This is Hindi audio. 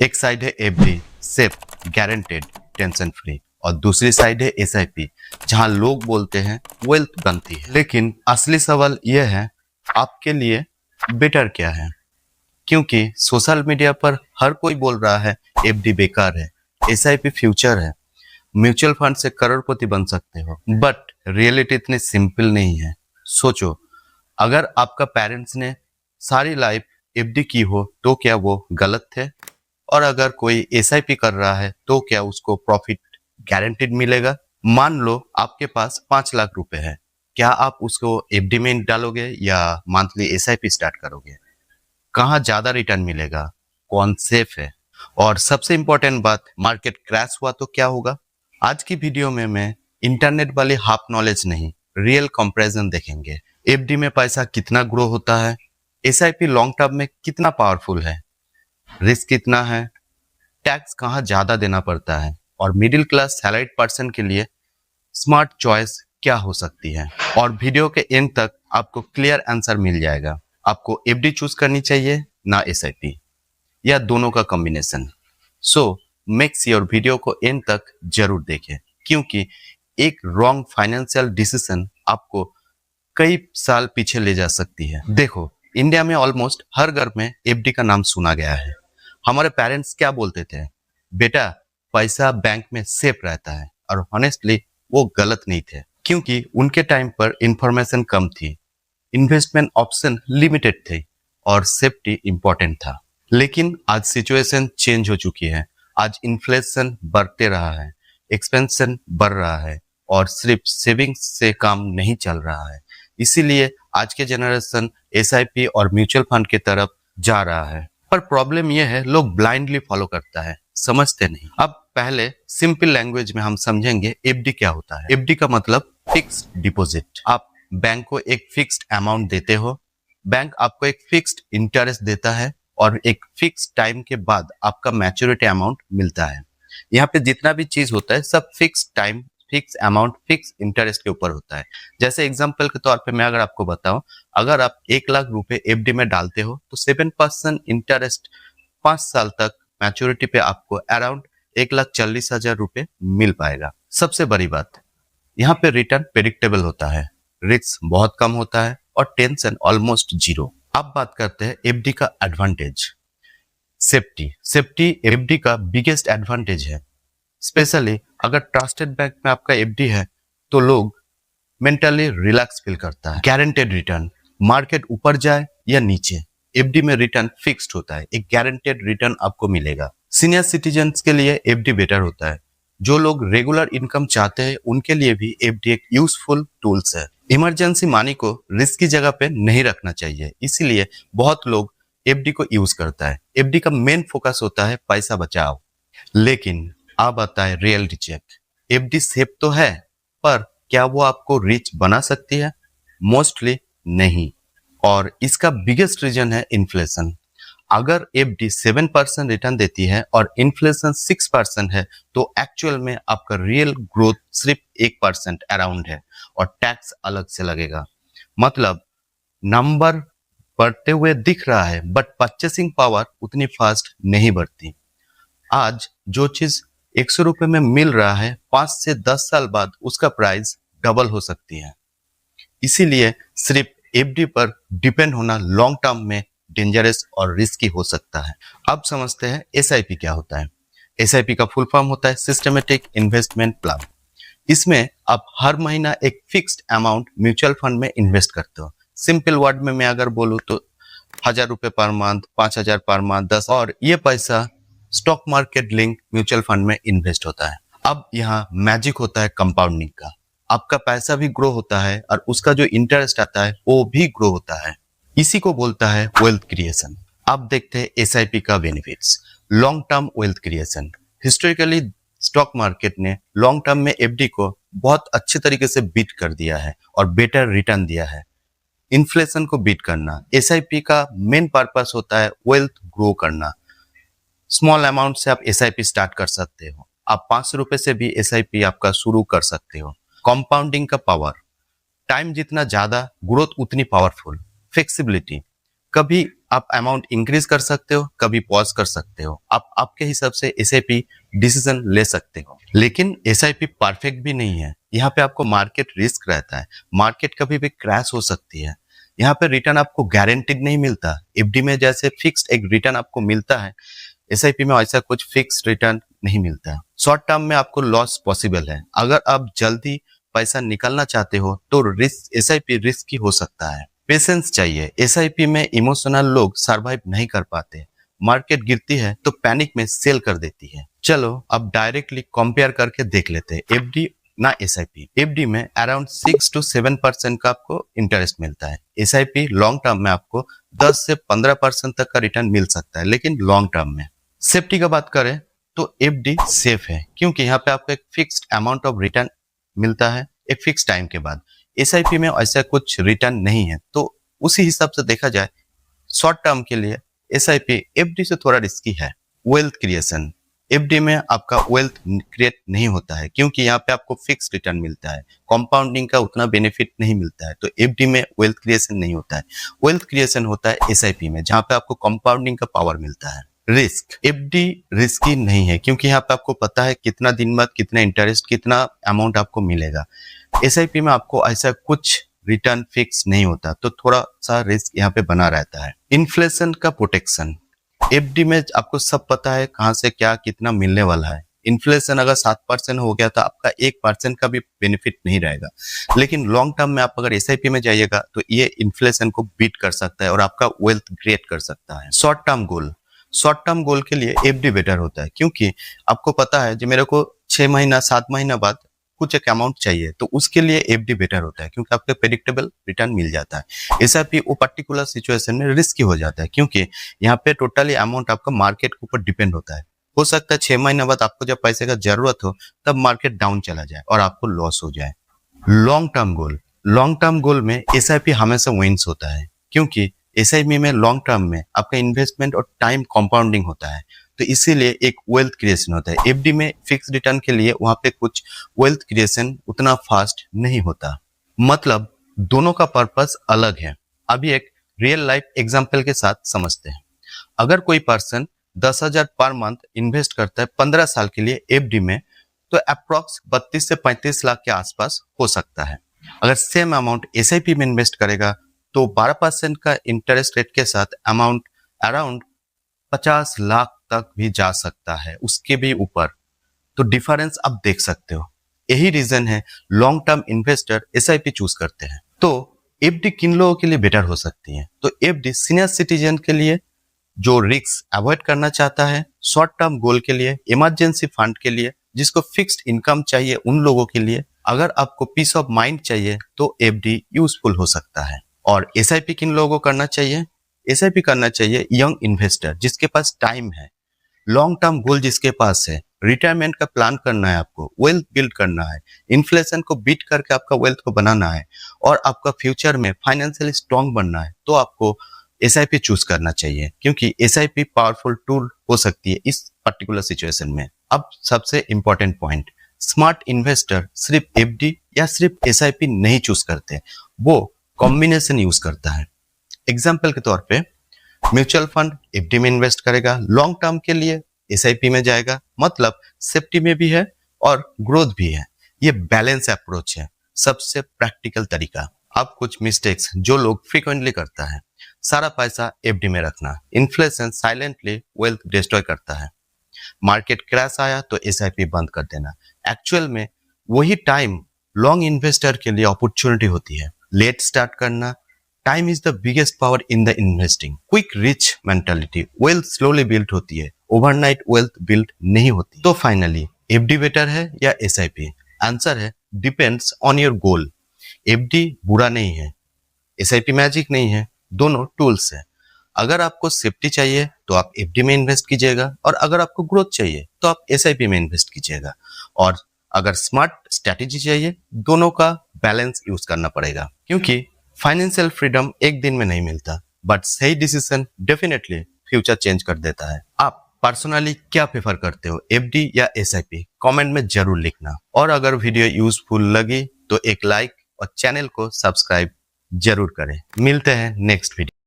एक साइड है FD, safe, guaranteed, tension free, और दूसरी साइड है एसआईपी, जहां लोग बोलते हैं वेल्थ बनती है। लेकिन असली सवाल यह है, आपके लिए बेटर क्या है? क्योंकि सोशल मीडिया पर हर कोई बोल रहा है एफडी बेकार है, एसआईपी फ्यूचर है, म्यूचुअल फंड से करोड़पति बन सकते हो। बट रियलिटी इतनी सिंपल नहीं है। सोचो, अगर आपका पेरेंट्स ने सारी लाइफ एफडी की हो तो क्या वो गलत थे? और अगर कोई एसआईपी कर रहा है तो क्या उसको प्रॉफिट गारंटीड मिलेगा? मान लो आपके पास 5 लाख रुपए है, क्या आप उसको एफडी में डालोगे या मंथली एसआईपी स्टार्ट करोगे? कहाँ ज्यादा रिटर्न मिलेगा? कौन सेफ है? और सबसे इंपॉर्टेंट बात, मार्केट क्रैश हुआ तो क्या होगा? आज की वीडियो में मैं इंटरनेट वाली हाफ नॉलेज नहीं, रियल कंपैरिजन देखेंगे। एफडी में पैसा कितना ग्रो होता है, एसआईपी लॉन्ग टर्म में कितना पावरफुल है, रिस्क कितना है, टैक्स कहाँ ज्यादा देना पड़ता है, और मिडिल क्लास सैलरीड पर्सन के लिए स्मार्ट चॉइस क्या हो सकती है। और वीडियो के एंड तक आपको क्लियर आंसर मिल जाएगा। आपको एफडी चूज करनी चाहिए ना एसआईपी, या दोनों का combination. So make sure video को एंड तक जरूर देखें, क्योंकि एक रॉन्ग फाइनेंशियल डिसीजन आपको कई साल पीछे ले जा सकती है। देखो, इंडिया में ऑलमोस्ट हर घर में एफडी का नाम सुना गया है। हमारे पेरेंट्स क्या बोलते थे? बेटा, पैसा बैंक में सेफ रहता है। और ऑनेस्टली वो गलत नहीं थे, क्योंकि उनके टाइम पर इंफॉर्मेशन कम थी, इन्वेस्टमेंट ऑप्शन लिमिटेड थे, और सेफ्टी इंपॉर्टेंट था। लेकिन आज सिचुएशन चेंज हो चुकी है। आज इन्फ्लेशन बढ़ते रहा है, एक्सपेंशन बढ़ रहा है, और सिर्फ सेविंग्स से काम नहीं चल रहा है। इसीलिए आज के जनरेशन एसआईपी और म्यूचुअल फंड की तरफ जा रहा है। पर प्रॉब्लम यह है, लोग ब्लाइंडली फॉलो करता है, समझते नहीं। अब पहले सिंपल लैंग्वेज में हम समझेंगे एफडी क्या होता है। एफडी का मतलब फिक्स्ड डिपॉजिट। आप बैंक को एक फिक्स्ड अमाउंट देते हो, बैंक आपको एक फिक्स्ड इंटरेस्ट देता है, और एक फिक्स टाइम के बाद आपका मैच्योरिटी अमाउंट मिलता है। यहाँ पे जितना भी चीज होता है सब fix time, fix amount, fix interest के ऊपर होता है। जैसे एग्जांपल के तौर पे मैं अगर आपको बताऊं, अगर आप 1 लाख रुपए एफडी में डालते हो तो 7% इंटरेस्ट 5 साल तक मैच्योरिटी पे आपको अराउंड 1,40,000 रुपए मिल पाएगा। सबसे बड़ी बात, यहाँ पे रिटर्न प्रेडिक्टेबल होता है, रिस्क बहुत कम होता है, और टेंशन ऑलमोस्ट जीरो। अब बात करते हैं एफडी का एडवांटेज। सेफ्टी। सेफ्टी एफडी का बिगेस्ट एडवांटेज है। स्पेशली अगर ट्रस्टेड बैंक में आपका एफडी है तो लोग मेंटली रिलैक्स फील करता है। गारंटेड रिटर्न, मार्केट ऊपर जाए या नीचे, एफडी में रिटर्न फिक्स्ड होता है, एक गारंटेड रिटर्न आपको मिलेगा। सीनियर सिटीजन्स के लिए एफडी बेटर होता है। जो लोग रेगुलर इनकम चाहते हैं उनके लिए भी एफडी एक यूजफुल टूल्स है। इमरजेंसी मनी को रिस्क की जगह पे नहीं रखना चाहिए, इसीलिए बहुत लोग एफडी को यूज करता है। एफडी का मेन फोकस होता है पैसा बचाओ। लेकिन अब आता है रियलिटी चेक। एफडी सेफ तो है, पर क्या वो आपको रिच बना सकती है? मोस्टली नहीं, और इसका बिगेस्ट रीजन है इन्फ्लेशन। अगर एफडी 7% रिटर्न देती है और इन्फ्लेशन 6% है, तो एक्चुअल में आपका रियल ग्रोथ सिर्फ 1% अराउंड है, और टैक्स अलग से लगेगा। मतलब नंबर बढ़ते हुए दिख रहा है, बट परचेसिंग पावर उतनी फास्ट नहीं बढ़ती। आज जो चीज 100 रुपए में मिल रहा है, 5 से 10 साल बाद उसका प्राइस डबल हो सकती है। इसीलिए सिर्फ एफडी पर डिपेंड होना लॉन्ग टर्म में डेंजरस और रिस्की हो सकता है। अब समझते हैं एसआईपी क्या होता है। एसआईपी का फुल फॉर्म होता है सिस्टमेटिक इन्वेस्टमेंट प्लान। इसमें आप हर महीना एक फिक्स्ड अमाउंट म्यूचुअल फंड में इन्वेस्ट करते हो। सिंपल वर्ड में मैं अगर बोलूँ तो 1,000 रुपए पर मंथ, 5,000 पर मंथ, 10, और ये पैसा stock market link mutual fund में इन्वेस्ट होता है। अब यहाँ मैजिक होता है कंपाउंडिंग का। आपका पैसा भी ग्रो होता है और उसका जो इंटरेस्ट आता है वो भी ग्रो होता है। इसी को बोलता है वेल्थ क्रिएशन। अब देखते हैं एसआईपी का benefits. Long term wealth creation. Historically stock market ने लॉन्ग टर्म में एफडी को बहुत अच्छे तरीके से बीट कर दिया है और बेटर रिटर्न दिया है। इन्फ्लेशन को बीट करना। एसआईपी का मेन पर्पस होता है वेल्थ ग्रो करना। स्मॉल अमाउंट से आप एसआईपी स्टार्ट कर सकते हो। आप 500 रुपए से भी एसआईपी आपका शुरू कर सकते हो। कंपाउंडिंग का पावर। टाइम जितना ज्यादा, ग्रोथ उतनी पावरफुल। फ्लेक्सिबिलिटी। कभी आप अमाउंट इंक्रीज कर सकते हो, कभी पॉज कर सकते हो। आप आपके हिसाब से एसआईपी डिसीजन ले सकते हो। लेकिन एसआईपी परफेक्ट भी नहीं है। यहाँ पे आपको मार्केट रिस्क रहता है। मार्केट कभी भी क्रैश हो सकती है। यहाँ पे रिटर्न आपको गारंटीड नहीं मिलता। एफडी में जैसे फिक्स्ड एक रिटर्न आपको मिलता है, एसआईपी में ऐसा कुछ फिक्स रिटर्न नहीं मिलता। शॉर्ट टर्म में आपको लॉस पॉसिबल है। अगर आप जल्दी पैसा निकालना चाहते हो तो रिस्क एसआईपी रिस्की हो सकता है। पेशेंस चाहिए। एसआईपी में इमोशनल लोग सरवाइव नहीं कर पाते। मार्केट गिरती है तो पैनिक में सेल कर देती है। चलो अब डायरेक्टली कंपेयर करके देख लेते हैं एफडी ना एसआईपी। एफडी में अराउंड 6 to 7% का आपको इंटरेस्ट मिलता है। एसआईपी लॉन्ग टर्म में आपको 10 से 15% तक का रिटर्न मिल सकता है, लेकिन लॉन्ग टर्म में। सेफ्टी का बात करें तो एफडी सेफ है, क्योंकि यहाँ पे आपको एक फिक्स्ड अमाउंट ऑफ रिटर्न मिलता है एक फिक्स टाइम के बाद। एसआईपी में ऐसा कुछ रिटर्न नहीं है, तो उसी हिसाब से देखा जाए शॉर्ट टर्म के लिए एसआईपी एफडी से थोड़ा रिस्की है। वेल्थ क्रिएशन, एफडी में आपका वेल्थ क्रिएट नहीं होता है, क्योंकि यहाँ पे आपको फिक्स रिटर्न मिलता है। कंपाउंडिंग का उतना बेनिफिट नहीं मिलता है, तो एफडी में वेल्थ क्रिएशन नहीं होता है। वेल्थ क्रिएशन होता है एसआईपी में, जहाँ पे आपको कंपाउंडिंग का पावर मिलता है। रिस्क, एफडी रिस्की नहीं है, क्योंकि यहाँ पे आपको पता है कितना दिन बाद कितना इंटरेस्ट, कितना अमाउंट आपको मिलेगा। एसआईपी में आपको ऐसा कुछ रिटर्न फिक्स नहीं होता, तो थोड़ा सा रिस्क यहाँ पे बना रहता है। इन्फ्लेशन का प्रोटेक्शन, एफडी में आपको सब पता है कहाँ से क्या कितना मिलने वाला है। इन्फ्लेशन अगर 7% हो गया तो आपका 1% का भी बेनिफिट नहीं रहेगा। लेकिन लॉन्ग टर्म में आप अगर एसआईपी में जाइएगा तो ये इन्फ्लेशन को बीट कर सकता है और आपका वेल्थ क्रिएट कर सकता है। Short term goal, short term goal के लिए एफडी बेटर होता है, क्योंकि आपको पता है जो मेरे को 6 महीना 7 महीना बाद कुछ एक अमाउंट चाहिए, तो उसके लिए एफडी बेटर होता है, क्योंकि आपको प्रेडिक्टेबल रिटर्न मिल जाता है। एसआईपी वो पर्टिकुलर सिचुएशन में रिस्की हो जाता है, क्योंकि यहाँ पे टोटली अमाउंट आपका मार्केट के ऊपर डिपेंड होता है। हो सकता है 6 महीने बाद आपको जब पैसे का जरूरत हो तब मार्केट डाउन चला जाए और आपको लॉस हो जाए। Long term goal, long term goal में एसआईपी हमेशा विंस होता है, क्योंकि एसआईपी में लॉन्ग टर्म में आपका इन्वेस्टमेंट और टाइम कंपाउंडिंग होता है, तो इसीलिए एक वेल्थ क्रिएशन होता है। एफडी में फिक्स रिटर्न के लिए वहां पे कुछ वेल्थ क्रिएशन उतना फास्ट नहीं होता। मतलब दोनों का पर्पस अलग है। अभी एक रियल लाइफ एग्जांपल के साथ समझते हैं। अगर कोई पर्सन 10,000 पर मंथ इन्वेस्ट करता है 15 साल के लिए एफडी में, तो अप्रोक्स 32 से 35 लाख के आसपास हो सकता है। अगर सेम अमाउंट एसआईपी में इन्वेस्ट करेगा तो 12% का इंटरेस्ट रेट के साथ अमाउंट अराउंड 50 लाख तक भी जा सकता है, उसके भी ऊपर। तो डिफरेंस आप देख सकते हो। यही रीजन है long term investor SIP choose करते हैं। तो एफडी किन लोगों के लिए बेटर हो सकती है? तो एफडी सीनियर सिटीजन के लिए जो रिस्क अवॉइड करना चाहता है, शॉर्ट टर्म गोल के लिए, इमरजेंसी फंड के लिए, जिसको फिक्स्ड इनकम चाहिए उन लोगों के लिए। अगर आपको पीस ऑफ माइंड चाहिए तो एफडी यूजफुल हो सकता है। और एसआईपी किन लोगों को करना चाहिए? एसआईपी करना चाहिए यंग इन्वेस्टर जिसके पास टाइम है, लॉन्ग टर्म गोल जिसके पास है, रिटायरमेंट का प्लान करना है, आपको वेल्थ बिल्ड करना है, इन्फ्लेशन को बीट करके आपका वेल्थ को बनाना है और आपका फ्यूचर में फाइनेंशियली स्ट्रांग बनना है, तो आपको एसआईपी चूज करना चाहिए, क्योंकि एसआईपी पावरफुल टूल हो सकती है इस पर्टिकुलर सिचुएशन में। अब सबसे इंपॉर्टेंट पॉइंट, स्मार्ट इन्वेस्टर सिर्फ एफडी या सिर्फ एसआईपी नहीं चूज करते, वो कॉम्बिनेशन यूज करता है। एग्जाम्पल के तौर पे म्यूचुअल फंड एफडी में इन्वेस्ट करेगा, लॉन्ग टर्म के लिए एसआईपी में जाएगा, मतलब सेफ्टी में भी है और ग्रोथ भी है। ये बैलेंस अप्रोच है, सबसे प्रैक्टिकल तरीका। अब कुछ मिस्टेक्स जो लोग फ्रीक्वेंटली करता है, सारा पैसा एफडी में रखना, इन्फ्लेशन साइलेंटली वेल्थ डिस्ट्रॉय करता है, मार्केट क्रैश आया तो एसआईपी बंद कर देना। एक्चुअल में वही टाइम लॉन्ग इन्वेस्टर के लिए अपॉर्चुनिटी होती है। लेट स्टार्ट करना, time is the biggest power in the investing. Quick rich mentality, wealth slowly build होती है, ओवरनाइट वेल्थ बिल्ड नहीं होती। तो फाइनली एफडी बेटर है या एसआईपी? आंसर है depends on your goal. FD बुरा नहीं है, एसआईपी मैजिक नहीं है, दोनों टूल्स है। अगर आपको सेफ्टी चाहिए तो आप एफडी में इन्वेस्ट कीजिएगा, और अगर आपको ग्रोथ चाहिए तो आप एसआईपी में इन्वेस्ट कीजिएगा। और अगर स्मार्ट स्ट्रैटेजी चाहिए, दोनों का बैलेंस यूज करना पड़ेगा, क्योंकि फाइनेंशियल फ्रीडम एक दिन में नहीं मिलता, बट सही डिसीजन डेफिनेटली फ्यूचर चेंज कर देता है। आप पर्सनली क्या प्रेफर करते हो, एफडी या एसआईपी? कमेंट में जरूर लिखना। और अगर वीडियो यूजफुल लगी तो एक लाइक और चैनल को सब्सक्राइब जरूर करें। मिलते हैं नेक्स्ट वीडियो।